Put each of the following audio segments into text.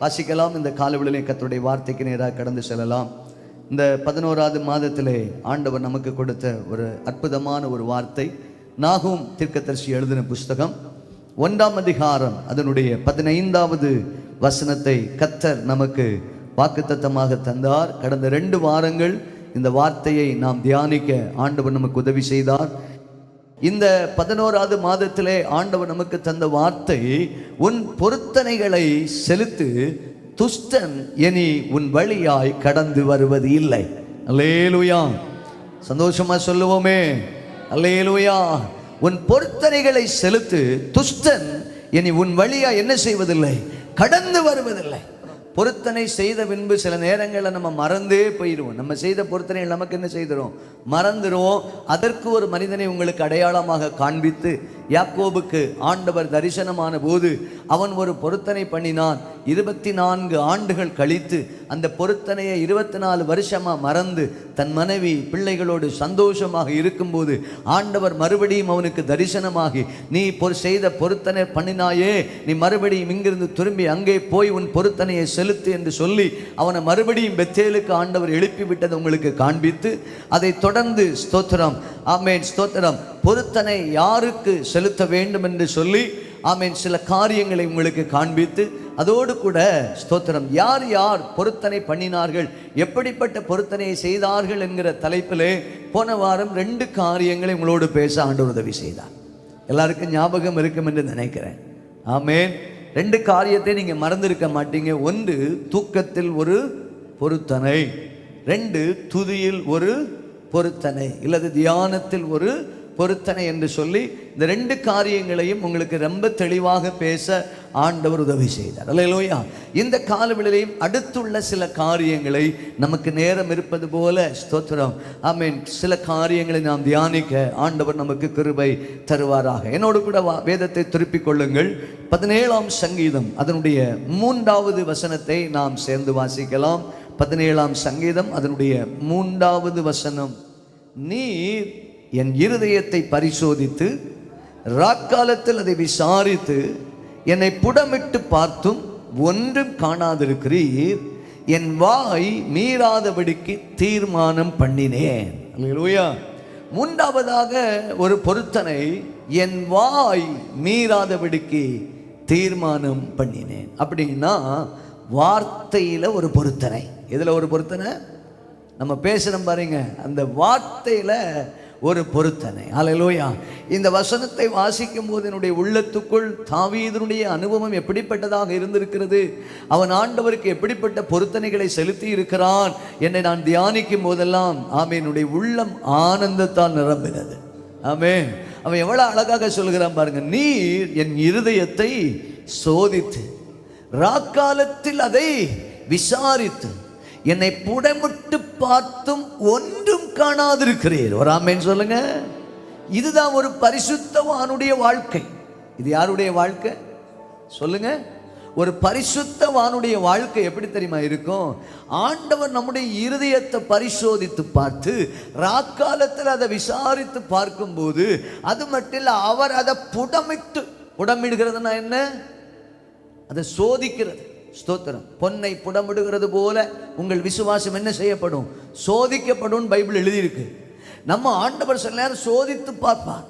வாசிக்கலாம். இந்த காலவெளியிலே கர்த்தருடைய வார்த்தைக்கு நேராக கடந்து செல்லலாம். இந்த 11வது மாதத்திலே ஆண்டவர் நமக்கு கொடுத்த ஒரு அற்புதமான ஒரு வார்த்தை, நாகூம் தீர்க்கதரிசி எழுதின புஸ்தகம் 1ஆம் அதிகாரம் அதனுடைய 15வது வசனத்தை கர்த்தர் நமக்கு வாக்குத்தத்தமாக தந்தார். கடந்த 2 வாரங்கள் இந்த வார்த்தையை நாம் தியானிக்க ஆண்டவர் நமக்கு உதவி செய்தார். இந்த 11வது மாதத்திலே ஆண்டவர் நமக்கு தந்த வார்த்தை, உன் பொருத்தனைகளை செலுத்து, துஷ்டன் இனி உன் வழியாய் கடந்து வருவது இல்லை. அல்லேலூயா, சந்தோஷமா சொல்லுவோமே அல்லேலூயா. உன் பொருத்தனைகளை செலுத்து, துஷ்டன் இனி உன் வழியாய் என்ன செய்வதில்லை, கடந்து வருவதில்லை. பொருத்தனை செய்த பின்பு சில நேரங்களில் நம்ம மறந்தே போயிடுவோம். நம்ம செய்த பொருத்தனைகள் நமக்கு என்ன செய்திடும், மறந்துடுவோம். அதற்கு ஒரு மனிதனை உங்களுக்கு அடையாளமாக காண்பித்து யாக்கோபுக்கு ஆண்டவர் தரிசனமான போது அவன் ஒரு பொருத்தனை பண்ணினான். 24 ஆண்டுகள் கழித்து அந்த பொருத்தனையை 24 வருஷமாக மறந்து தன் மனைவி பிள்ளைகளோடு சந்தோஷமாக இருக்கும்போது ஆண்டவர் மறுபடியும் அவனுக்கு தரிசனமாகி, நீ செய்த பொருத்தனை பண்ணினாயே, நீ மறுபடியும் இங்கிருந்து திரும்பி அங்கே போய் உன் பொருத்தனையை செலுத்து என்று சொல்லி அவனை மறுபடியும் பெத்தேலுக்கு ஆண்டவர் எழுப்பி விட்டது உங்களுக்கு காண்பித்து, அதை தொடர்ந்து ஸ்தோத்திரம், ஆமேன் ஸ்தோத்திரம், பொருத்தனை யாருக்கு செலுத்த வேண்டும் என்று சொல்லி ஆமேன் சில காரியங்களை உங்களுக்கு காண்பித்து, அதோடு கூட ஸ்தோத்திரம், யார் யார் பொருத்தனை பண்ணினார்கள், எப்படிப்பட்ட பொருத்தனையை செய்தார்கள் என்கிற தலைப்பிலே போன வாரம் 2 காரியங்களை உங்களோடு பேச ஆண்டவர் உதவி செய்தார். எல்லாருக்கும் ஞாபகம் இருக்கும் என்று நினைக்கிறேன். ஆமேன். 2 காரியத்தை நீங்கள் மறந்திருக்க மாட்டீங்க. 1 தூக்கத்தில் ஒரு பொருத்தனை, 2 துதியில் ஒரு பொருத்தனை, இல்லது தியானத்தில் ஒரு பொருத்தனை என்று சொல்லி இந்த 2 காரியங்களையும் உங்களுக்கு ரொம்ப தெளிவாக பேச ஆண்டவர் உதவி செய்தார். அல்லேலூயா. இந்த காலவெளியிலும் அடுத்துள்ள சில காரியங்களை நமக்கு நேரம் இருப்பது போல ஸ்தோத்திரம், ஆமீன், சில காரியங்களை நாம் தியானிக்க ஆண்டவர் நமக்கு கிருபை தருவாராக. என்னோடு கூட வேதத்தை திருப்பிக் கொள்ளுங்கள். 17ஆம் சங்கீதம் அதனுடைய 3வது வசனத்தை நாம் சேர்ந்து வாசிக்கலாம். 17ஆம் சங்கீதம் அதனுடைய 3வது வசனம். நீர் என் இருதயத்தை பரிசோதித்து ராக்காலத்தில் அதை விசாரித்து என்னை புடமிட்டு பார்த்தும் ஒன்றும் காணாதிருக்கிறீர், என் வாய் மீறாதபடிக்கு தீர்மானம் பண்ணினேன். அல்லேலூயா. 3வதாக ஒரு பொருத்தனை, என் வாய் மீறாதபடிக்கு தீர்மானம் பண்ணினேன். அப்படின்னா வார்த்தையில் ஒரு பொருத்தனை. எதில் ஒரு பொருத்தனை? நம்ம பேசுகிறோம் பாருங்க, அந்த வார்த்தையில் ஒரு பொருத்தனை. அல்லேலூயா. இந்த வசனத்தை வாசிக்கும் போது என்னுடைய உள்ளத்துக்குள் தாவீதுடைய அனுபவம் எப்படிப்பட்டதாக இருந்திருக்கிறது, அவன் ஆண்டவருக்கு எப்படிப்பட்ட பொருத்தனைகளை செலுத்தி இருக்கிறான் என்னை நான் தியானிக்கும் போதெல்லாம் ஆமென், என்னுடைய உள்ளம் ஆனந்தத்தால் நிரம்பினது. ஆமென். அவன் எவ்வளவு அழகாக சொல்கிறான் பாருங்க, நீர் என் இருதயத்தை சோதித்து ராக்காலத்தில் அதை விசாரித்து என்னை புடமிட்டு பார்த்தும் ஒன்றும் காணாதிருக்கிறீர். ஒரு ஆமென் சொல்லுங்க. இதுதான் ஒரு பரிசுத்தவானுடைய வாழ்க்கை. இது யாருடைய வாழ்க்கை சொல்லுங்க? ஒரு பரிசுத்தவானுடைய வாழ்க்கை எப்படி தெரியுமா இருக்கும்? ஆண்டவர் நம்முடைய இருதயத்தை பரிசோதித்து பார்த்து ராக்காலத்தில் அதை விசாரித்து பார்க்கும்போது அது மட்டும் இல்லை, அவர் அதை புடமிடுகிறதுனா என்ன? அதை சோதிக்கிறது. ஸ்தோத்திரம். பொன்னை புடமிடுகிறது போல உங்கள் விசுவாசம் என்ன செய்யப்படும்? சோதிக்கப்படும். பைபிள் எழுதியிருக்கு. நம்ம ஆண்டவர் சில நேரம் சோதித்து பார்ப்பார்.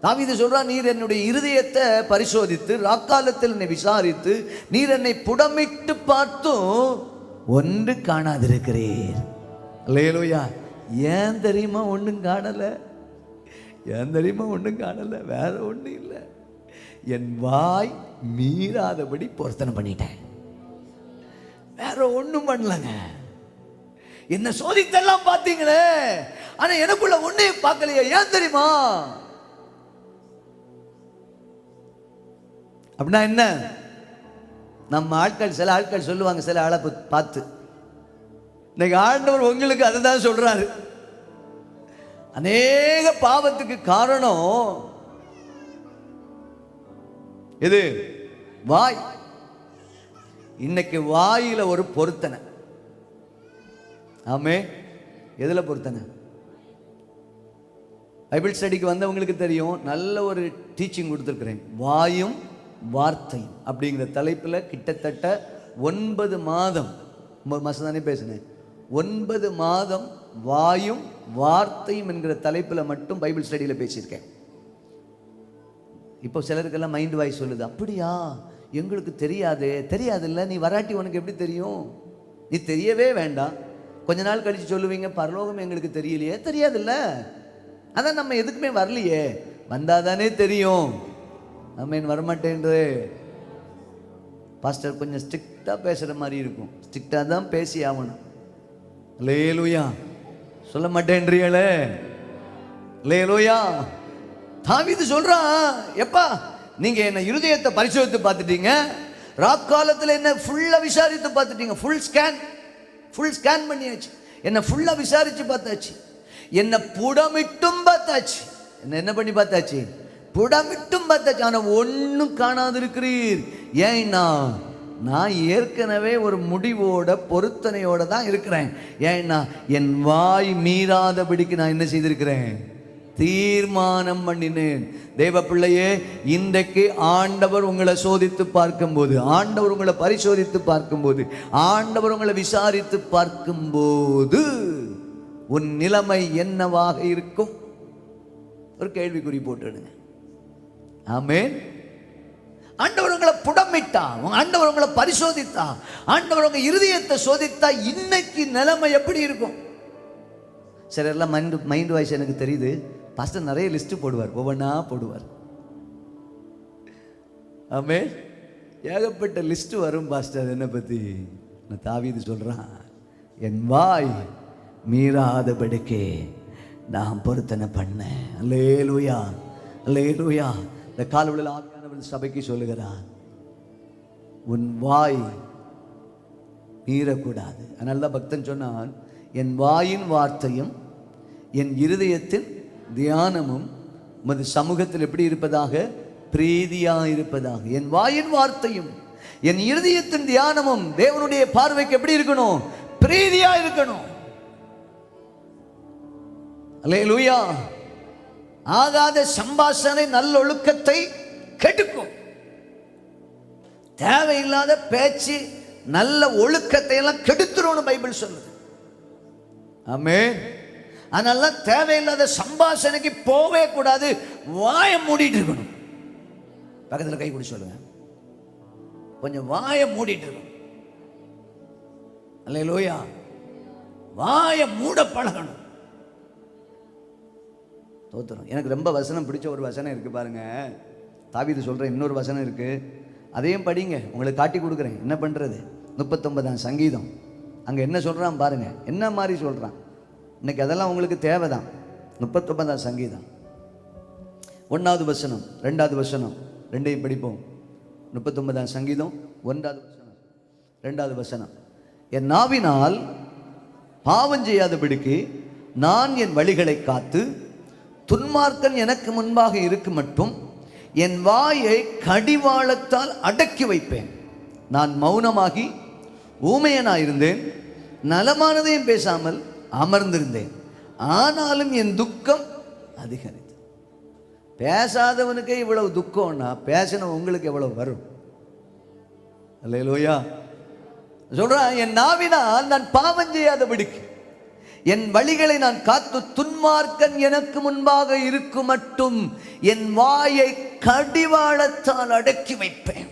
தாவீது சொல்றான், நீர் என்னுடைய இருதயத்தை பரிசோதித்து ராக்காலத்தில் என்னை விசாரித்து நீர் என்னை புடமிட்டு பார்த்தும் ஒன்று காணாதிருக்கிறீர். அல்லேலூயா. ஏன் தெரியுமா ஒன்றும் காணல? ஏன் தெரியுமா ஒன்றும் காணல? வேற ஒன்றும் இல்லை, என் வாய் மீறாதபடி பொருத்தனை பண்ணிட்டேன். வேற ஒண்ணும் பண்ணலங்க. என்ன சோதித்தெல்லாம் பார்த்தீங்களே, ஆனா எனக்குள்ள ஒண்ணே பார்க்கலையே. ஏன் தெரியுமா? அப்படின்னா என்ன? நம்ம ஆட்கள், சில ஆட்கள் சொல்லுவாங்க, சில ஆளை பார்த்து, இன்னைக்கு ஆண்டவர் உங்களுக்கு அதுதான் சொல்றாரு. அநேக பாவத்துக்கு காரணம் எது? வாய். இன்னைக்கு வாயில ஒரு பொருத்தனை. ஆமே. எதுல பொருத்தனை? பைபிள் ஸ்டடிக்கு வந்தவங்களுக்கு தெரியும், நல்ல ஒரு டீச்சிங் கொடுத்துருக்கிறேன். வாயும் வார்த்தையும் அப்படிங்கிற தலைப்பில் கிட்டத்தட்ட 9 மாதம் தானே பேசினேன். 9 மாதம் வாயும் வார்த்தையும் என்கிற தலைப்பில் மட்டும் பைபிள் ஸ்டடியில் பேசியிருக்கேன். இப்போ சிலருக்கெல்லாம் மைண்ட் வாய்ஸ் சொல்லுது, அப்படியா எங்களுக்கு தெரியாதுல்ல, நீ வராட்டி உனக்கு எப்படி தெரியும்? நீ தெரியவே வேண்டாம், கொஞ்ச நாள் கழிச்சு சொல்லுவீங்க பரலோகம் எங்களுக்கு தெரியலையே. தெரியாதுல்ல, அதான் நம்ம எதுக்குமே வரலையே, வந்தாதானே தெரியும். நம்ம வரமாட்டேன்று பாஸ்டர் கொஞ்சம் ஸ்ட்ரிக்டாக பேசுகிற மாதிரி இருக்கும். ஸ்ட்ரிக்டாக தான் பேசி ஆகணும். லேலூயா சொல்ல மாட்டேன்றீங்களே, லேலூயா. தாவீது சொல்றான், எப்பா நீங்க என்ன இருதயத்தை பரிசோதித்து பார்த்துட்டீங்க, ராக்காலத்தில் என்ன ஃபுல்லா விசாரித்து பார்த்துட்டீங்க, ஃபுல் ஸ்கேன் பண்ணியாச்சு, என்ன ஃபுல்லா விசாரிச்சு பார்த்தாச்சு, என்ன புடமிட்டும் பார்த்தாச்சு, என்ன பண்ணி பார்த்தாச்சு, புடமிட்டும் பார்த்தாச்சு, ஆனா ஒன்னும் காணாது இருக்கிறீர். ஏன்னா நான் ஏற்கனவே ஒரு முடிவோட பொருத்தனையோட தான் இருக்கிறேன். ஏன்னா என் வாய் மீறாதபடிக்கு நான் என்ன செய்திருக்கிறேன், தீர்மானம் பண்ணினேன். தேவ பிள்ளையே, இன்றைக்கு ஆண்டவர் உங்களை சோதித்து பார்க்கும்போது, ஆண்டவர் உங்களை பரிசோதித்து பார்க்கும்போது, ஆண்டவர் உங்களை விசாரித்து பார்க்கும்போது உன் நிலைமை என்னவாக இருக்கும்? ஒரு கேள்விக்குறி போட்டுடுங்க. ஆமென். ஆண்டவர் உங்களை புடமிட்டா, ஆண்டவர் உங்களை பரிசோதித்தா, ஆண்டவர் உங்க இருதயத்தை சோதித்தா இன்னைக்கு நிலைமை எப்படி இருக்கும்? சரி, எல்லாம் மைண்ட் வாய்ஸ் எனக்கு தெரியுது. பாஸ்டர் நிறைய லிஸ்ட் போடுவார், ஒவ்வொன்றா போடுவார். ஆமே, ஏகப்பட்ட லிஸ்ட் வரும் பாஸ்டர் என்ன பத்தி. நான் தாவீது சொல்றான், என் வாய் மீறாதபடிக்கு நான் பொருத்தனை பண்ணேன். அல்லேலூயா, அல்லேலூயா. இந்த காலவெளியில் ஆவியானவர் சபைக்கு சொல்லுகிறார், உன் வாய் மீறக்கூடாது. அதனால தான் பக்தன் சொன்னான், என் வாயின் வார்த்தையும் என் இருதயத்தின் தியானமும் உமது சமூகத்தில் எப்படி இருப்பதாக, பிரீதியா இருப்பதாக. என் வாயின் வார்த்தையும் என் இருதயத்தின் தியானமும் தேவனுடைய பார்வைக்கு எப்படி இருக்கணும், பிரீதியா இருக்கணும். அல்லேலூயா. ஆகாத சம்பாஷணை நல்லொழுக்கத்தை கெடுக்கும். தேவையில்லாத பேச்சு நல்ல ஒழுக்கத்தை எல்லாம் கெடுத்துரும் பைபிள் சொல்லுது. ஆமென். அதனால தேவையில்லாத சம்பாஷணைக்கு போவே கூடாது, வாயை மூடிட்டு இருக்கணும். பக்கத்தில் கை கூடி சொல்லுங்க, கொஞ்சம் வாயை மூடிட்டு இருக்கணும். அல்லேலூயா. வாயை மூட பழகணும். தோத்துரும். எனக்கு ரொம்ப வசனம் பிடிச்ச ஒரு வசனம் இருக்கு பாருங்க. தாவீது சொல்ற இன்னொரு வசனம் இருக்கு, அதையும் படிங்க, உங்களுக்கு காட்டி கொடுக்குறேன். என்ன பண்றது? 39ஆம் சங்கீதம். அங்க என்ன சொல்றான் பாருங்க, என்ன மாதிரி சொல்றான். இன்னைக்கு அதெல்லாம் உங்களுக்கு தேவைதான். 39ஆம் சங்கீதம் 1வது வசனம் 2வது வசனம் ரெண்டையும் படிப்போம். 39ஆம் சங்கீதம் 1வது வசனம் 2வது வசனம். என் நாவினால் பாவம் செய்யாதபடிக்கு நான் என் வழிகளை காத்து, துன்மார்க்கன் எனக்கு முன்பாக இருக்கு மட்டும் என் வாயை கடிவாளத்தால் அடக்கி வைப்பேன். நான் மௌனமாகி ஊமையனாயிருந்தேன், நலமானதையும் பேசாமல் அமர்ந்திருந்தேன், ஆனாலும் என் துக்கம் அதிகரித்தது. பேசாதவனுக்கே இவ்வளவு துக்கம்னா பேசின உங்களுக்கு எவ்வளவு வரும்? அல்லேலூயா. சொல்றான், என் நாவினால் நான் பாவம் செய்யாதபடிக்கு என் வழிகளை நான் காத்து, துன்மார்க்கன் எனக்கு முன்பாக இருக்கும் மட்டும் என் வாயை கடிவாளத்தால் அடக்கி வைப்பேன்.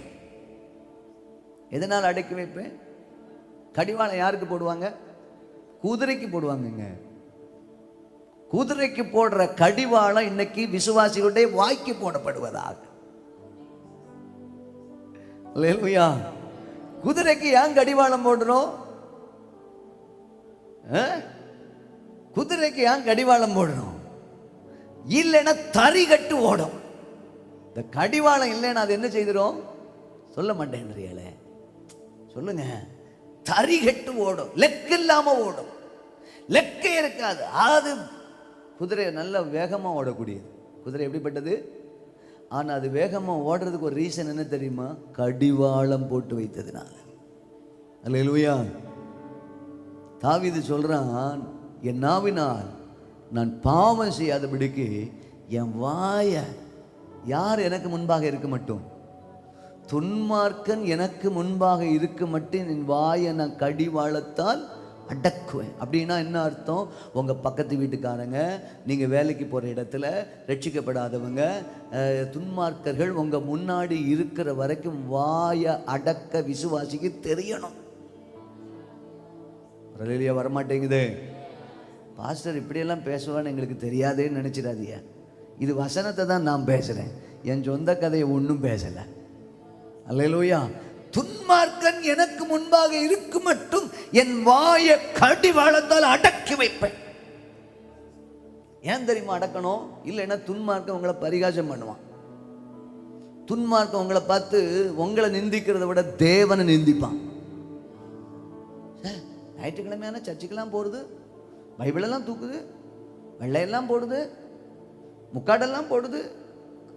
எதனால் அடக்கி வைப்பேன்? கடிவாளம் யாருக்கு போடுவாங்க? குதிரைக்கு போடுவாங்க. குதிரைக்கு போடுற கடிவாளம் இன்னைக்கு விசுவாசிகளுடைய வாய்க்கு போடப்படுவதாக. அல்லேலூயா. குதிரைக்கு ஏன் கடிவாளம் போடுறோம்? குதிரைக்கு ஏன் கடிவாளம் போடுறோம்? இல்லைன்னா தறி கட்டு ஓடும். இந்த கடிவாளம் இல்லைன்னா அது என்ன செய்திரும்? சொல்ல மாட்டேன்றீங்களே, சொல்லுங்க. தறி கட்டு ஓடும், லெக்கு இல்லாம ஓடும், லெக்கே இருக்காது. அது குதிரை நல்ல வேகமா ஓடக்கூடியது. குதிரை எப்படிப்பட்டது? ஆனா அது வேகமா ஓடுறதுக்கு ஒரு ரீசன் என்ன தெரியுமா? கடிவாளம் போட்டு வைத்ததுனால. அல்லேலூயா. தாவீது சொல்றான், என் நாவினால் நான் பாவம் செய்யாதபடிக்கு என் வாயை யார் எனக்கு முன்பாக இருக்க மட்டும், துன்மார்க்கன் எனக்கு முன்பாக இருக்க மட்டும் என் வாயை நான் கடிவாளத்தால் அடக்குவேன். அப்படின்னா என்ன அர்த்தம்? உங்கள் பக்கத்து வீட்டுக்காரங்க, நீங்கள் வேலைக்கு போகிற இடத்துல ரட்சிக்கப்படாதவங்க, துன்மார்க்கர்கள் உங்கள் முன்னாடி இருக்கிற வரைக்கும் வாயை அடக்க விசுவாசிக்கு தெரியணும். ரெலியா வரமாட்டேங்குது. பாஸ்டர் இப்படியெல்லாம் பேசுவான்னு எங்களுக்கு தெரியாதேன்னு நினச்சிடாதீங்க. இது வசனத்தை தான் நான் பேசுகிறேன், என் சொந்த கதையை ஒன்றும் பேசலை. அல்லேலூயா. துன்மார்க்கன் எனக்கு முன்பாக இருக்கு மட்டும் என் வாயை கடிவாளத்தால் அடக்கி வைப்பேன். ஏன் தெரியுமா அடக்கணும்? இல்லைன்னா துன்மார்க்கன் உங்களை பரிகாசம் பண்ணுவான். துன்மார்க்கன் உங்களை பார்த்து உங்களை நிந்திக்கிறத விட தேவனை நிந்திப்பான். ஞாயிற்றுக்கிழமையான சர்ச்சுக்கெல்லாம் போகிறது, பைபிளெல்லாம் தூக்குது, வெள்ளையெல்லாம் போடுது, முக்காடெல்லாம் போடுது,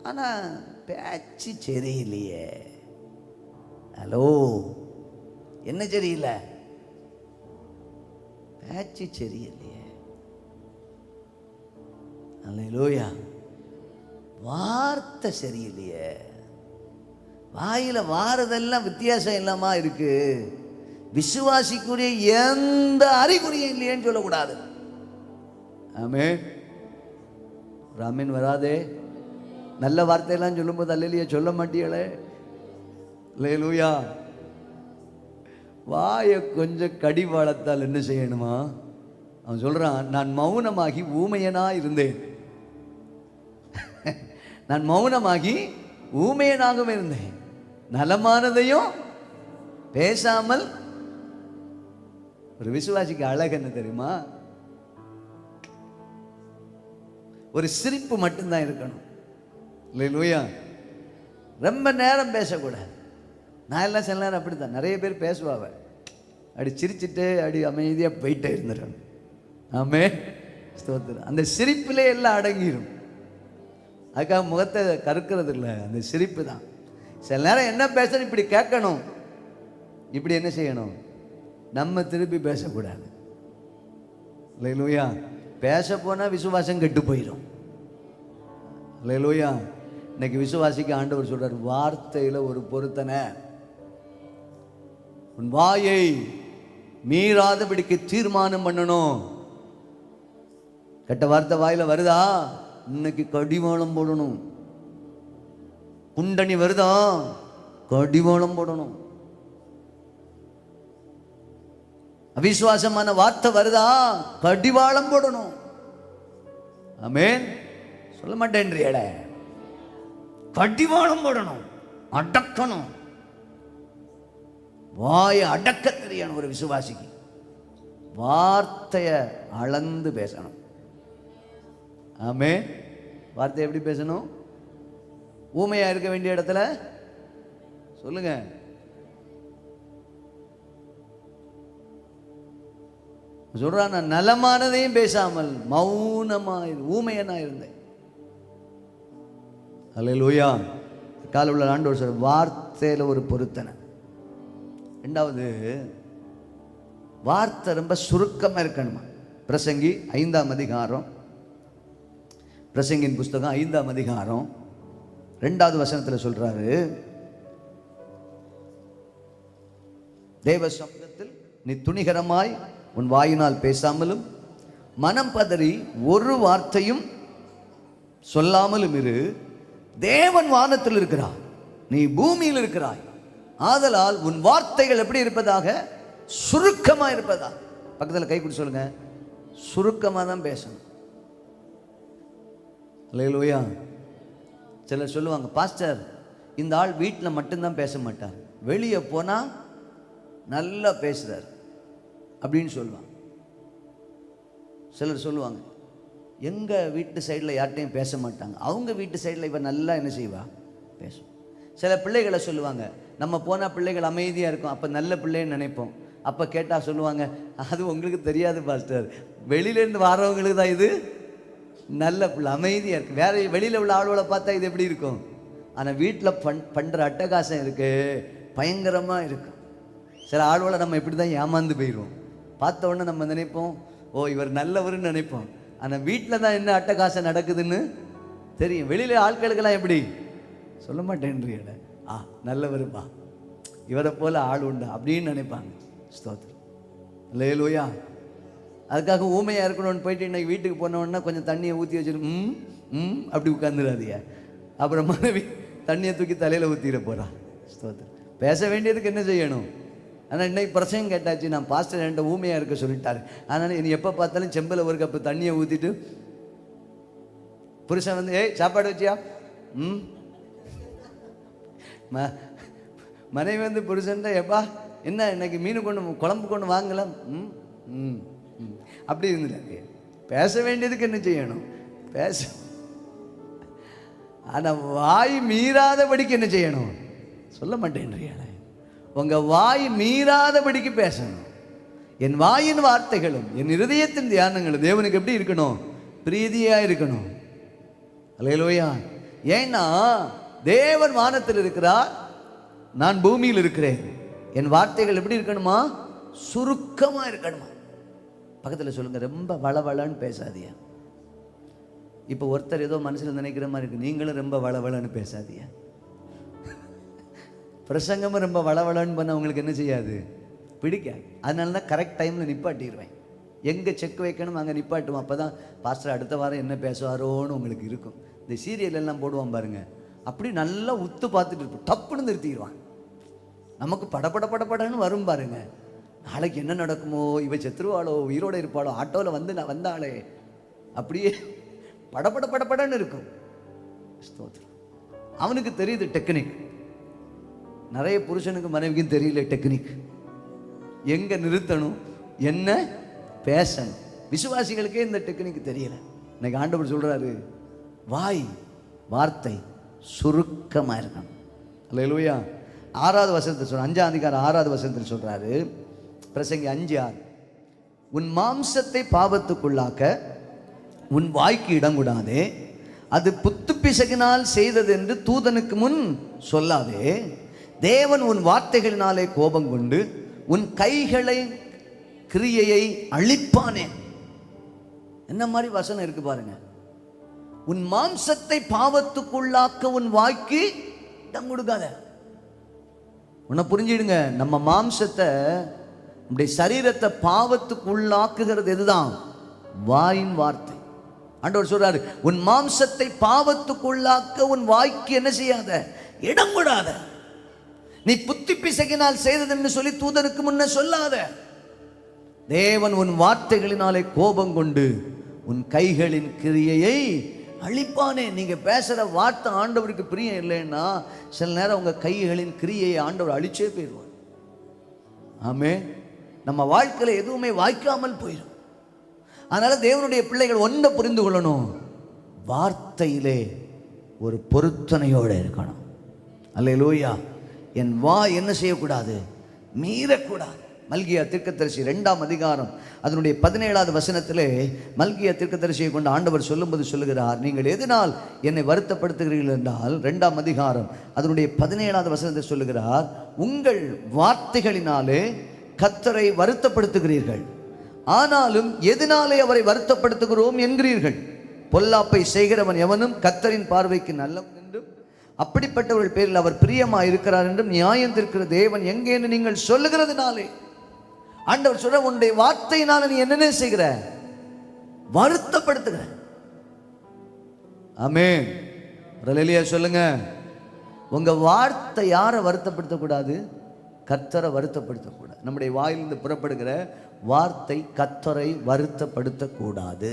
ஆனால் பேச்சு சரியில்லையே. ஹலோ, என்ன சரியில்லை? பேச்சு சரியில்லையே. அல்லேலூயா. வார்த்தை சரியில்லையே. வாயில வாரதெல்லாம் வித்தியாசம் இல்லாம இருக்கு. விசுவாசிக்குரிய எந்த அறிகுறியும் இல்லையேன்னு சொல்லக்கூடாது. ஆமென். ராமன் வராதே. நல்ல வார்த்தையெல்லாம் சொல்லும்போது அல்லேலூயா சொல்ல மாட்டீங்களே. அல்லேலூயா. வாயை கொஞ்சம் கடிவாளத்தால் என்ன செய்யணுமா? அவன் சொல்றான், நான் மௌனமாகி ஊமையனா இருந்தேன். நான் மௌனமாகி ஊமையனாகவும் இருந்தேன், நலமானதையும் பேசாமல். ஒரு விசுவாசிக்கு அழகு என்ன தெரியுமா? ஒரு சிரிப்பு மட்டும்தான் இருக்கணும். அல்லேலூயா. ரொம்ப நேரம் பேசக்கூடாது. நான் எல்லாம் சில நேரம் அப்படித்தான். நிறைய பேர் பேசுவாங்க, அப்படி சிரிச்சுட்டு அப்படி அமைதியாக போயிட்டே இருந்துடும். ஆமென். ஸ்தோத்திரம். அந்த சிரிப்பிலே எல்லாம் அடங்கிடும். அதுக்காக முகத்தை கருக்கிறது இல்லை, அந்த சிரிப்பு தான். சில நேரம் என்ன பேசணும் இப்படி கேட்கணும், இப்படி என்ன செய்யணும், நம்ம திருப்பி பேசக்கூடாது. அல்லேலூயா. பேச போனால் விசுவாசம் கெட்டு போயிடும். அல்லேலூயா. இன்னைக்கு விசுவாசிக்கு ஆண்டவர் சொல்றார், வார்த்தையில் ஒரு பொருத்தனை. உன் வாயை மீறாதபடிக்கு தீர்மானம் பண்ணணும். கெட்ட வார்த்தை வாயில வருதா, இன்னைக்கு கடிவாளம் போடணும். குண்டனி வருதா, கடிவாளம் போடணும். அவிசுவாசமான வார்த்தை வருதா, கடிவாளம் போடணும். ஆமென். சொல்ல மாட்டேன்றியட, கடிவாளம் போடணும், அடக்கணும். வாயை அடக்க தெரியணும் ஒரு விசுவாசிக்கு. வார்த்தைய அளந்து பேசணும். ஆமென். வார்த்தை எப்படி பேசணும்? ஊமையா இருக்க வேண்டிய இடத்துல சொல்லுங்க, சொல்றான், நான் நலமானதையும் பேசாமல் மௌனமாய் ஊமையனா இருந்தேன். அல்லேலூயா. கால உள்ள ஆண்டவர் சொல்ற, வார்த்தையில ஒரு பொருத்தனை. ரெண்டாவது, வார்த்தை ரொம்ப சுருக்கமா இருக்கணுமா? பிரசங்கி 5ஆம் அதிகாரம், பிரசங்கின் புஸ்தகம் 5ஆம் அதிகாரம் 2வது வசனத்தில் சொல்றாரு, தேவ சமூகத்தில் நீ துணிகரமாய் உன் வாயினால் பேசாமலும் மனம் பதறி ஒரு வார்த்தையும் சொல்லாமலும் இரு. தேவன் வானத்தில் இருக்கிறார், நீ பூமியில் இருக்கிறாய். ஆதலால் உன் வார்த்தைகள் எப்படி இருப்பதாக? சுருக்கமா இருப்பதா. பக்கத்தில் கை கொடுத்து சொல்லுங்க, சுருக்கமாக தான் பேசணும். அல்லேலூயா. சிலர் சொல்லுவாங்க, பாஸ்டர் இந்த ஆள் வீட்டில் மட்டும்தான் பேச மாட்டார், வெளியே போனால் நல்லா பேசுகிறார் அப்படின்னு சொல்லுவாங்க. சிலர் சொல்லுவாங்க, எங்கள் வீட்டு சைடில் யார்கிட்டையும் பேச மாட்டாங்க, அவங்க வீட்டு சைடில் இவன் நல்லா என்ன செய்வா, பேசும். சில பிள்ளைகளை சொல்லுவாங்க, நம்ம போனால் பிள்ளைகள் அமைதியாக இருக்கும், அப்போ நல்ல பிள்ளைன்னு நினைப்போம். அப்போ கேட்டால் சொல்லுவாங்க, அது உங்களுக்கு தெரியாது பாஸ்டர், வெளியிலேருந்து வரவங்களுக்கு தான் இது நல்ல பிள்ளை, அமைதியாக இருக்குது. வேற வெளியில் உள்ள ஆளுகளை பார்த்தா இது எப்படி இருக்கும், ஆனால் வீட்டில் பண்ணுற அட்டகாசம் இருக்கு, பயங்கரமாக இருக்கும். சில ஆளுகளை நம்ம இப்படி தான் ஏமாந்து போயிடுவோம். பார்த்த உடனே நம்ம நினைப்போம், ஓ இவர் நல்லவர்னு நினைப்போம். ஆனால் வீட்டில் தான் என்ன அட்டகாசம் நடக்குதுன்னு தெரியும். வெளியில் ஆட்களுக்கெல்லாம் எப்படி சொல்ல மாட்டேன்றீங்க, நல்லவருப்பா, இவரை போல ஆள் உண்டா அப்படின்னு நினைப்பாங்க. ஸ்தோத்திரம், அல்லேலூயா. அதுக்காக ஊமையாக இருக்கணும்னு போயிட்டு இன்னைக்கு வீட்டுக்கு போனோன்னா கொஞ்சம் தண்ணியை ஊற்றி வச்சுட்டு அப்படி உட்காந்துடாதீங்க. அப்புறம் மனைவி தண்ணியை தூக்கி தலையில் ஊற்றிட போகிறா. ஸ்தோத்திரம். பேச வேண்டியதுக்கு என்ன செய்யணும்? ஆனால் இன்னைக்கு பிரசங்கம் கேட்டாச்சு, நான் பாஸ்டர் என்கிட்ட ஊமையாக இருக்க சொல்லிட்டாரு. அதனால் இனி எப்போ பார்த்தாலும் செம்பில் ஒரு கப்பு தண்ணியை ஊற்றிட்டு புருஷன் வந்து ஏய் சாப்பாடு வச்சியா மனைவி வந்து புருஷன் எப்பா என்ன இன்னைக்கு மீன் கொண்டு குழம்பு கொண்டு வாங்கலாம் அப்படி இருந்துட்டாங்க. பேச வேண்டியதுக்கு என்ன செய்யணும்? பேச. ஆனால் வாய் மீறாதபடிக்கு என்ன செய்யணும்? சொல்ல மாட்டேன்றியால. உங்கள் வாய் மீறாதபடிக்கு பேசணும். என் வாயின் வார்த்தைகளும் என் இருதயத்தின் தியானங்களும் தேவனுக்கு எப்படி இருக்கணும்? பிரீதியாக இருக்கணும். அல்லேலூயா. ஏன்னா தேவன் வானத்தில் இருக்கிறார், நான் பூமியில் இருக்கிறேன். என் வார்த்தைகள் எப்படி இருக்கணுமா? சுருக்கமாக இருக்கணுமா? பக்கத்தில் சொல்லுங்க, ரொம்ப வளவளன்னு பேசாதியா. இப்போ ஒருத்தர் ஏதோ மனசில் நினைக்கிற மாதிரி இருக்கு, நீங்களும் ரொம்ப வளவளன்னு பேசாதியா. பிரசங்கமும் ரொம்ப வளவளன்னு பண்ண உங்களுக்கு என்ன செய்யாது? பிடிக்காது. அதனால தான் கரெக்ட் டைமில் நிப்பாட்டிடுவேன். எங்கே செக் வைக்கணும் அங்கே நிப்பாட்டுவோம். அப்போ தான் பாஸ்டர் அடுத்த வாரம் என்ன பேசுவாரோன்னு உங்களுக்கு இருக்கும். இந்த சீரியல் எல்லாம் போடுவான் பாருங்க, அப்படி நல்லா உத்து பார்த்துட்டு இருப்போம், டப்புன்னு நிறுத்திடுவான். நமக்கு படப்படன்னு வரும் பாருங்க. நாளைக்கு என்ன நடக்குமோ, இவ செத்துருவாளோ உயிரோடு இருப்பாளோ, ஆட்டோவில் வந்து நான் வந்தாளே, அப்படியே படப்படன்னு இருக்கும். ஸ்தோத்திரம். அவனுக்கு தெரியுது டெக்னிக். நிறைய புருஷனுக்கு மனைவிக்கும் தெரியல டெக்னிக். எங்க நிறுத்தணும், என்ன பேசணும். விசுவாசிகளுக்கே இந்த டெக்னிக் தெரியல. இன்னைக்கு ஆண்டவர் சொல்றாரு, வாய் வார்த்தை சுருக்கமாக இருக்கணும். அல்லேலூயா. 6வது வசனத்தில் சொல்ற, 5ஆம் அதிகாரம் 6வது வசனத்தில் சொல்றாரு, பிரசங்கி 5:6, உன் மாம்சத்தை பாவத்துக்குள்ளாக்க உன் வாய்க்கு இடம் கூடாதே, அது புத்து பிசகினால் செய்தது என்று தூதனுக்கு முன் சொல்லாதே. தேவன் உன் வார்த்தைகளினாலே கோபம் கொண்டு உன் கைகளை கிரியையை அழிப்பானே. என்ன மாதிரி வசனம் இருக்கு பாருங்க. உன் மாம்சத்தை பாவத்துக்குள்ளாக்க உன் வாய்க்கு இடம் கொடுக்காத. உன்னை புரிஞ்சிடுங்க, நம்ம மாம்சத்தை, நம்முடைய சரீரத்தை பாவத்துக்குள்ளாக்குகிறது எதுதான்? வாயின் வார்த்தை. ஆண்டவர் சொல்றாரு, உன் மாம்சத்தை பாவத்துக்குள்ளாக்க உன் வாய்க்கு என்ன செய்யாத? இடம் கொடாத. நீ புத்தி பிசகினால் செய்ததுன்னு சொல்லி தூதனுக்கு முன்ன சொல்லாத. தேவன் உன் வார்த்தைகளினாலே கோபம் கொண்டு உன் கைகளின் கிரியையை அழிப்பானே. நீங்க பேசுற வார்த்தை ஆண்டவருக்கு பிரியம் இல்லைன்னா சில நேரம் உங்க கைகளின் கிரியையை ஆண்டவர் அழிச்சே போயிடுவார். ஆமே. நம்ம வாழ்க்கையில எதுவுமே வாய்க்காமல் போயிடும். அதனால தேவனுடைய பிள்ளைகள் ஒன்றை புரிந்து கொள்ளணும், வார்த்தையிலே ஒரு பொருத்தனையோடு இருக்கணும். அல்லேலூயா. என் வாய் என்ன செய்யக்கூடாது? மீறக்கூடாது. மல்கியா தீர்க்கதரிசி 2ஆம் அதிகாரம் அதனுடைய 17வது வசனத்திலே மல்கியா தீர்க்கதரிசியை கொண்டு ஆண்டவர் சொல்லும்போது சொல்லுகிறார், நீங்கள் எதனால் என்னை வருத்தப்படுத்துகிறீர்கள் என்றால் 2ஆம் அதிகாரம் அதனுடைய 17வது வசனத்தை சொல்லுகிறார், உங்கள் வார்த்தைகளினாலே கர்த்தரை வருத்தப்படுத்துகிறீர்கள், ஆனாலும் எதனாலே அவரை வருத்தப்படுத்துகிறோம் என்கிறீர்கள். பொல்லாப்பை செய்கிறவன் எவனும் கர்த்தரின் பார்வைக்கு நல்லவன் என்றும் அப்படிப்பட்டவர்கள் பேரில் அவர் பிரியமா இருக்கிறார் என்றும் நியாயம் தீர்க்கிற தேவன் எங்கே என்று நீங்கள் சொல்லுகிறதுனாலே. ஆண்டவர் சொல்ற, உன்னுடைய வார்த்தையினால நீ என்னென்ன செய்கிற? வருத்தப்படுத்துகிற. ஆமென். அல்லேலூயா சொல்லுங்க. உங்க வார்த்தை யாரை வருத்தப்படுத்தக்கூடாது? கர்த்தரை வருத்தப்படுத்தக்கூடாது. நம்முடைய வாயிலிருந்து புறப்படுகிற வார்த்தை கர்த்தரை வருத்தப்படுத்தக்கூடாது.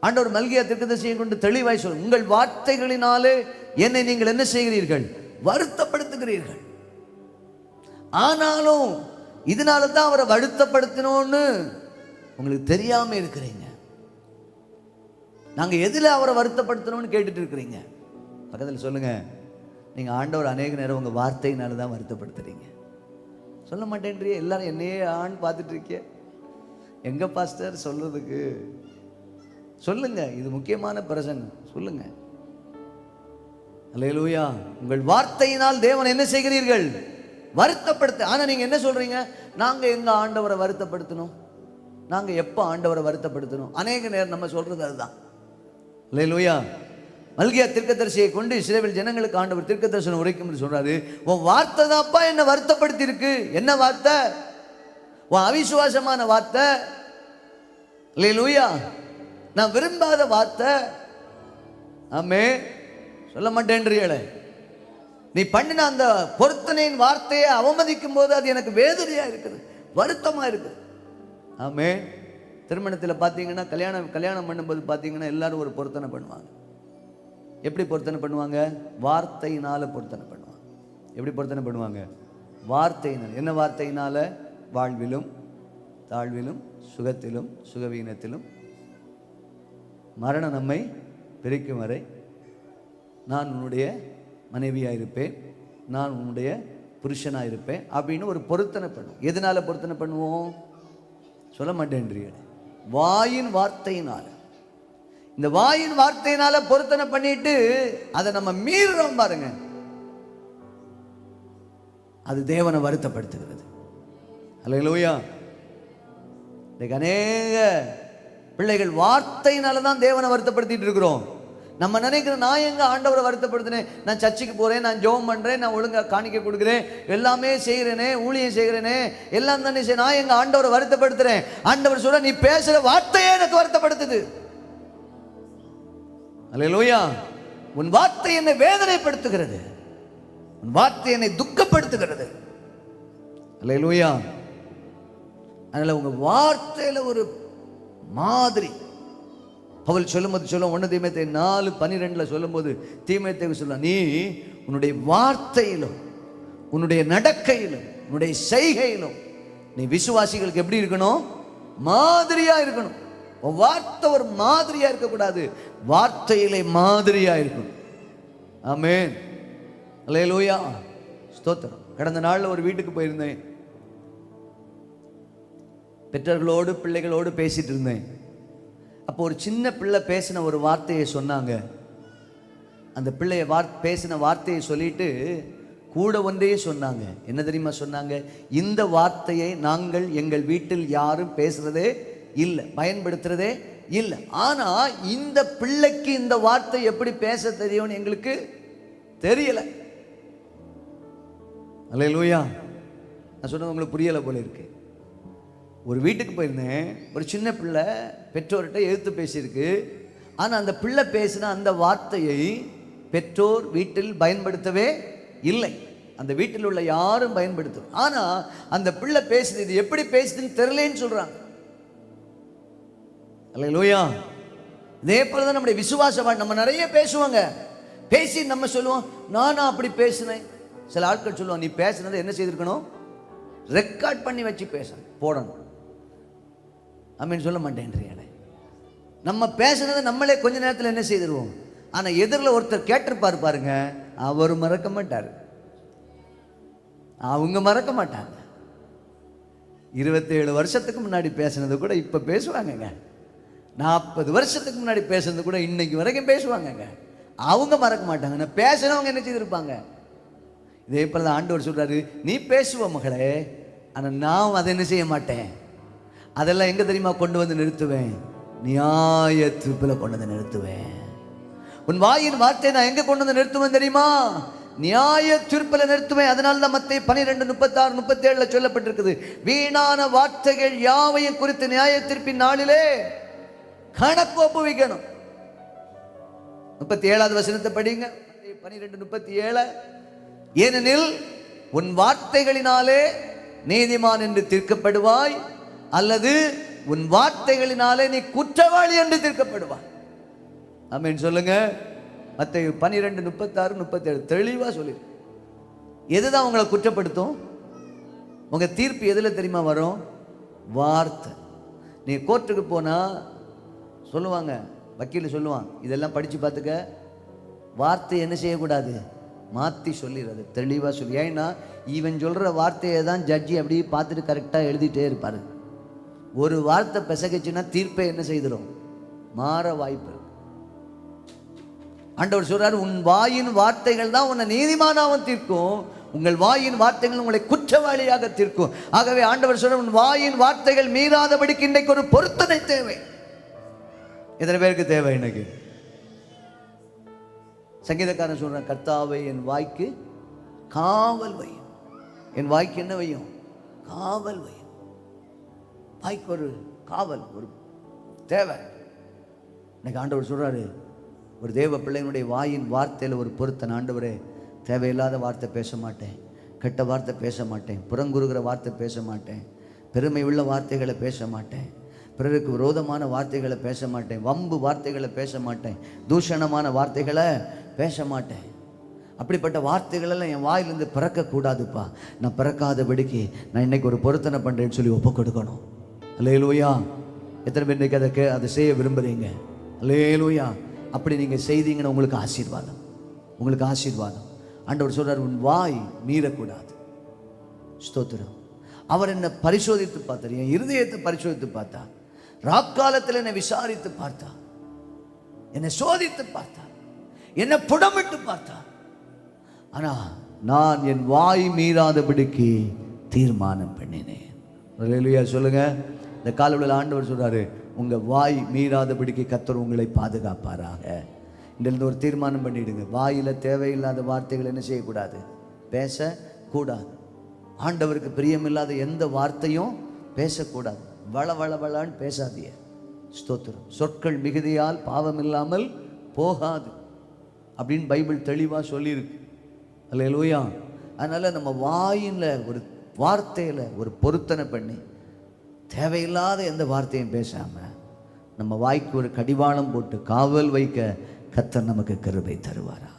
ஆண்டவர் மல்கியா தீர்க்கதரிசியை கொண்டு தெளிவாய் சொல்ல, உங்கள் வார்த்தைகளினாலே என்னை நீங்கள் என்ன செய்கிறீர்கள்? வருத்தப்படுத்துகிறீர்கள். ஆனாலும் இதனால தான் அவரை வருத்தப்படுத்தணும்னு உங்களுக்கு தெரியாம இருக்கிறீங்க. நாங்க எதுல அவரை வருத்தப்படுத்தணும்னு கேட்டுட்டு இருக்கிறீங்க. பக்கத்தில் சொல்லுங்க, நீங்க ஆண்டவர் அநேக நேரம் உங்க வார்த்தையினால தான் வருத்தப்படுத்துறீங்க. சொல்ல மாட்டேன்றீங்க. எல்லாரும் என்னையே ஆண் பார்த்துட்டு இருக்கீங்க. எங்க பாஸ்டர் சொல்றதுக்கு சொல்லுங்க, இது முக்கியமான பிரசங்கம். சொல்லுங்க. அல்லேலூயா. உங்கள் வார்த்தையினால் தேவன் என்ன செய்கிறீர்கள்? வருத்தப்படுத்த. ஆனா நீங்க என்ன சொல்றீங்க? நாங்க எங்க ஆண்டவரை வருத்தப்படுத்தணும்? நாங்க எப்ப ஆண்டவரை வருத்தப்படுத்தணும்? அநேக நேரம் நம்ம சொல்றது அதுதான். அல்லேலூயா. மல்கியா தீர்க்கதரிசியை கொண்டு இஸ்ரவேல் ஜனங்களுக்கு ஆண்டவர் தீர்க்கதரிசனம் உரைக்கும் என்று சொல்றாரு. உன் வார்த்தை தான்ப்பா என்ன வருத்தப்படுத்தி இருக்கு. என்ன வார்த்தை? உன் அவிசுவாசமான வார்த்தை, அல்லேலூயா, நான் விரும்பாத வார்த்தை. ஆமே, சொல்ல மாட்டேன்றீங்களே. நீ பண்ணின அந்த பொருத்தனையின் வார்த்தையை அவமதிக்கும் போது அது எனக்கு வேதனையா இருக்குது, வருத்தமா இருக்குது. ஆமே, திருமணத்தில் பார்த்தீங்கன்னா கல்யாணம் பண்ணும்போது பார்த்தீங்கன்னா எல்லாரும் ஒரு பொருத்தனை பண்ணுவாங்க. எப்படி பொருத்தனை பண்ணுவாங்க? வார்த்தையினால பொருத்தனை பண்ணுவாங்க. எப்படி பொருத்தனை பண்ணுவாங்க? வார்த்தையினால். என்ன வார்த்தையினால? வாழ்விலும் தாழ்விலும் சுகத்திலும் சுகவீனத்திலும் மரணம் நம்மை பிரிக்கும் வரை நான் உன்னுடைய மனைவியாக இருப்பேன், நான் உன்னுடைய புருஷனாக இருப்பேன் அப்படின்னு ஒரு பொருத்தனை பண்ணுவோம். எதனால பொருத்தனை பண்ணுவோம்? சொல்ல மாட்டேன்றீங்க. வாயின் வார்த்தையினால. இந்த வாயின் வார்த்தையினால பொருத்தனை பண்ணிட்டு அதை நம்ம மீறுறோம் பாருங்க, அது தேவனை வருத்தப்படுத்துகிறது. அல்லேலூயா. அநேக பிள்ளைகள் வார்த்தையினால தான் தேவனை வருத்தப்படுத்திட்டு இருக்கிறோம். நம்ம நினைக்கிறோம், நான் எங்க ஆண்டவரை வருத்தப்படுத்தினேன், நான் சர்ச்சுக்கு போறேன், நான் ஜெபம் பண்றேன், நான் ஒழுங்கா காணிக்கை கொடுக்குறேன், எல்லாமே செய்கிறேனே, ஊழியம் செய்கிறேனே, எல்லாம் தானே செய்ய, நான் எங்க ஆண்டவரை வருத்தப்படுத்துறேன். ஆண்டவர் சொல்ற, நீ பேசுற வார்த்தையே எனக்கு வருத்தப்படுத்துது. அல்லேலூயா. உன் வார்த்தை என்னை வேதனைப்படுத்துகிறது, உன் வார்த்தை என்னை துக்கப்படுத்துகிறது. அல்லேலூயா. அதனால உங்க வார்த்தையில ஒரு மாதிரி பவுல் சொல்லும்போது சொல்லுவோம், 1 தீமோத்தேயு 4:12 சொல்லும்போது தீமோத்தேயுக்கு சொல்ல, நீ உன்னுடைய வார்த்தையிலும் உன்னுடைய நடக்கையிலும் உன்னுடைய செய்கையிலும் நீ விசுவாசிகளுக்கு எப்படி இருக்கணும்? மாதிரியா இருக்கணும். வார்த்தை ஒரு மாதிரியா இருக்கக்கூடாது, வார்த்தையிலே மாதிரியா இருக்கணும். ஆமென். அல்லேலூயா. ஸ்தோத்திரம். கடந்த நாள்ல ஒரு வீட்டுக்கு போயிருந்தேன். பெற்றோர்களோடு பிள்ளைகளோடு பேசிட்டு இருந்தேன். அப்போ ஒரு சின்ன பிள்ளை பேசின ஒரு வார்த்தையை சொன்னாங்க. அந்த பிள்ளைய பேசின வார்த்தையை சொல்லிட்டு கூட ஒன்றையே சொன்னாங்க. என்ன தெரியுமா சொன்னாங்க? இந்த வார்த்தையை நாங்கள் எங்கள் வீட்டில் யாரும் பேசுறதே இல்லை, பயன்படுத்துறதே இல்லை. ஆனா இந்த பிள்ளைக்கு இந்த வார்த்தை எப்படி பேச தெரியும்னு எங்களுக்கு தெரியல. அல்லேலூயா. நான் சொன்னது உங்களுக்கு புரியலை போல இருக்கு. ஒரு வீட்டுக்கு போயிருந்தேன். ஒரு சின்ன பிள்ளை பெற்றோர்கிட்ட எதிர்த்து பேசியிருக்கு. ஆனால் அந்த பிள்ளை பேசின அந்த வார்த்தையை பெற்றோர் வீட்டில் பயன்படுத்தவே இல்லை. அந்த வீட்டில் உள்ள யாரும் பயன்படுத்தும். ஆனால் அந்த பிள்ளை பேசுது, இது எப்படி பேசுதுன்னு தெரியலேன்னு சொல்றாங்க. அல்லேலூயா. இதே போலதான் நம்முடைய விசுவாசம். நம்ம நிறைய பேசுவாங்க, பேசி நம்ம சொல்லுவோம், நானா அப்படி பேசினேன். சில ஆட்கள் சொல்லுவாங்க, நீ பேசுனதை என்ன செய்திருக்கணும்? ரெக்கார்ட் பண்ணி வச்சு பேசணும், போடணும். ஆமென். சொல்ல மாட்டேன்றீங்களே. நம்ம பேசுனதை நம்மளே கொஞ்ச நேரத்தில் என்ன செய்திருவோம். ஆனால் எதிரில் ஒருத்தர் கேட்டிருப்பாரு பாருங்க, அவர் மறக்க மாட்டார், அவங்க மறக்க மாட்டாங்க. 27 வருஷத்துக்கு முன்னாடி பேசுனது கூட இப்போ பேசுவாங்கங்க. 40 வருஷத்துக்கு முன்னாடி பேசுனது கூட இன்னைக்கு வரைக்கும் பேசுவாங்கங்க. அவங்க மறக்க மாட்டாங்க. நான் பேசுனவங்க என்ன செய்திருப்பாங்க. இதே போல தான் ஆண்டவர் சொல்றாரு, நீ பேசுவ மகளே, ஆனால் நான் அதை என்ன செய்ய மாட்டேன். அதெல்லாம் எங்க தெரியுமா கொண்டு வந்து நிறுத்துவேன்? நியாய தீர்ப்புல கொண்டு வந்து நிறுத்துவேன். உன் வாயின் வார்த்தை நான் எங்க கொண்டு வந்து நிறுத்துவேன் தெரியுமா? நியாய தீர்ப்புல நிறுத்துவேன். அதனால தான் மத்தேயு 12:36-37 சொல்லப்பட்டிருக்குது, வீணான வார்த்தைகள் யாவையும் குறித்து நியாய தீர்ப்பின் நாளிலே கணக்கு ஒப்புவிக்கணும். 37வது வசனத்தை படிங்க. 12:37. ஏனெனில் உன் வார்த்தைகளினாலே நீதிமான் என்று தீர்க்கப்படுவாய், அல்லது உன் வார்த்தைகளினாலே நீ குற்றவாளி என்று தீர்க்கப்படுவாய். ஆமென் சொல்லுங்க. மத்தேயு 12:36-37 தெளிவா சொல்லி. எதுதான் உங்களை குற்றப்படுத்தும்? உங்க தீர்ப்பு எதுல தெரியுமா வரும்? வார்த்தை. நீ கோர்ட்டுக்கு போனா சொல்லுவாங்க, வக்கீல் சொல்லுவான், இதெல்லாம் படிச்சு பார்த்துக்க, வார்த்தை என்ன செய்யக்கூடாது, மாற்றி சொல்லிடுறது. தெளிவாக சொல்லி. ஏன்னா இவன் சொல்கிற வார்த்தையை தான் ஜட்ஜி அப்படியே பார்த்துட்டு கரெக்டாக எழுதிட்டே இருப்பார். ஒரு வார்த்தை பிசகிச்சுன்னா தீர்ப்பை என்ன செய்திடும், மாற வாய்ப்பு. ஆண்டவர் சொல்றாரு, உன் வாயின் வார்த்தைகள் தான் உன்னை நீதிமானாவும் தீர்க்கும், உங்கள் வாயின் வார்த்தைகள் உங்களை குற்றவாளியாக தீர்க்கும். ஆகவே ஆண்டவர் சொல்ற, உன் வாயின் வார்த்தைகள் மீறாதபடிக்கு இன்றைக்கு ஒரு பொருத்தனை தேவை. எத்தனை பேருக்கு தேவை இன்னைக்கு? சங்கீதக்காரன் சொல்றான், கர்த்தாவே என் வாய்க்கு காவல் வையும். என் வாய்க்கு என்ன வையும்? காவல் வையும். வாய்க்கு ஒரு காவல், ஒரு தேவை. இன்னைக்கு ஆண்டவர் சொல்றாரு, ஒரு தேவ பிள்ளையினுடைய வாயின் வார்த்தையில் ஒரு பொருத்தன். ஆண்டவரே, தேவையில்லாத வார்த்தை பேச மாட்டேன், கெட்ட வார்த்தை பேச மாட்டேன், புறங்குறுகிற வார்த்தை பேச மாட்டேன், பெருமை உள்ள வார்த்தைகளை பேச மாட்டேன், பிறருக்கு விரோதமான வார்த்தைகளை பேச மாட்டேன், வம்பு வார்த்தைகளை பேச மாட்டேன், தூஷணமான வார்த்தைகளை பேச மாட்டேன். அப்படிப்பட்ட வார்த்தைகளெல்லாம் என் வாயிலிருந்து பிறக்கக்கூடாதுப்பா. நான் பிறக்காதபடிக்கு நான் இன்னைக்கு ஒரு பொருத்தனை பண்ணுறேன்னு சொல்லி ஒப்பு கொடுக்கணும். அல்லேலூயா. எத்தனை பேர் இன்னைக்கு அதை செய்ய விரும்புகிறீங்க? அல்லேலூயா. அப்படி நீங்கள் செய்தீங்கன்னா உங்களுக்கு ஆசீர்வாதம், உங்களுக்கு ஆசீர்வாதம். ஆண்டவர் சொல்றார், உன் வாய் மீறக்கூடாது. ஸ்தோத்திரம். அவர் என்னை பரிசோதித்து பார்த்தார், என் இருதயத்தை பரிசோதித்து பார்த்தார், ராக்காலத்தில் என்னை விசாரித்து பார்த்தார், என்னை சோதித்து பார்த்தார், என்னை புடமிட்டு பார்த்தார். ஆனா நான் என் வாய் மீறாதபடிக்கு தீர்மானம் பண்ணினேன். அல்லேலூயா சொல்லுங்க. இந்த காலையில் ஆண்டவர் சொல்றாரு, உங்க வாய் மீறாதபடிக்கு கர்த்தர் உங்களை பாதுகாப்பாராக. இதிலிருந்து ஒரு தீர்மானம் பண்ணிடுங்க. வாயில தேவையில்லாத வார்த்தைகள் என்ன செய்யக்கூடாது? பேசக்கூடாது. ஆண்டவருக்கு பிரியமில்லாத எந்த வார்த்தையும் பேசக்கூடாது. வள வள வளன்னு பேசாதீங்க. ஸ்தோத்திரம். சொற்கள் மிகுதியால் பாவம் இல்லாமல் போகாது அப்படின்னு பைபிள் தெளிவாக சொல்லியிருக்கு. அல்லேலூயா. அதனால நம்ம வாயில ஒரு வார்த்தையில ஒரு பொருத்தனை பண்ணி தேவையில்லாத எந்த வார்த்தையும் பேசாம நம்ம வாய்க்கு ஒரு கடிவாளம் போட்டு காவல் வைக்க கர்த்தர் நமக்கு கிருபை தருவாரா.